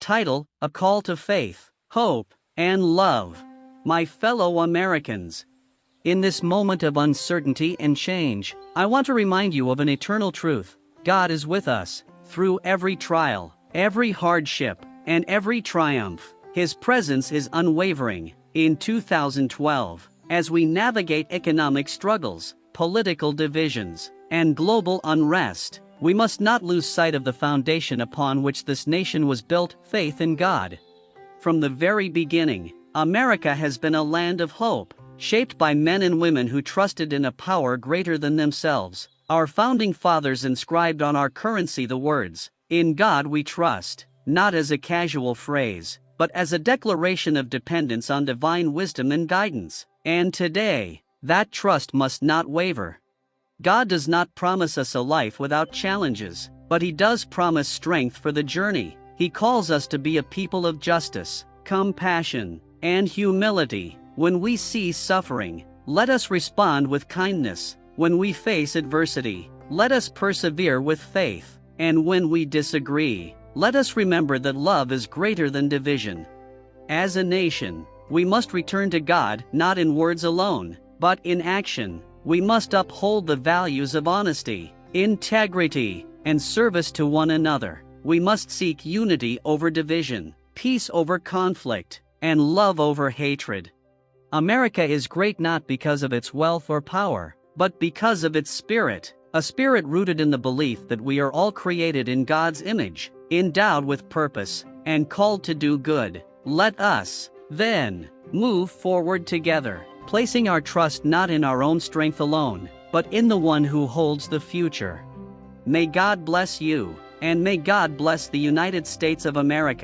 title, A Call to Faith, Hope, and Love. My fellow Americans, in this moment of uncertainty and change, I want to remind you of an eternal truth. God is with us, through every trial, every hardship, and every triumph. His presence is unwavering. In 2012, as we navigate economic struggles, political divisions, and global unrest, we must not lose sight of the foundation upon which this nation was built, faith in God. From the very beginning, America has been a land of hope, shaped by men and women who trusted in a power greater than themselves. Our founding fathers inscribed on our currency the words, "In God we trust," not as a casual phrase, but as a declaration of dependence on divine wisdom and guidance. And today, that trust must not waver. God does not promise us a life without challenges, but He does promise strength for the journey. He calls us to be a people of justice, compassion, and humility. When we see suffering, let us respond with kindness. When we face adversity, let us persevere with faith. And when we disagree, let us remember that love is greater than division. As a nation, we must return to God, not in words alone, but in action. We must uphold the values of honesty, integrity, and service to one another. We must seek unity over division, peace over conflict, and love over hatred. America is great not because of its wealth or power, but because of its spirit, a spirit rooted in the belief that we are all created in God's image, endowed with purpose, and called to do good. Let us, then, move forward together, placing our trust not in our own strength alone, but in the one who holds the future. May God bless you, and may God bless the United States of America.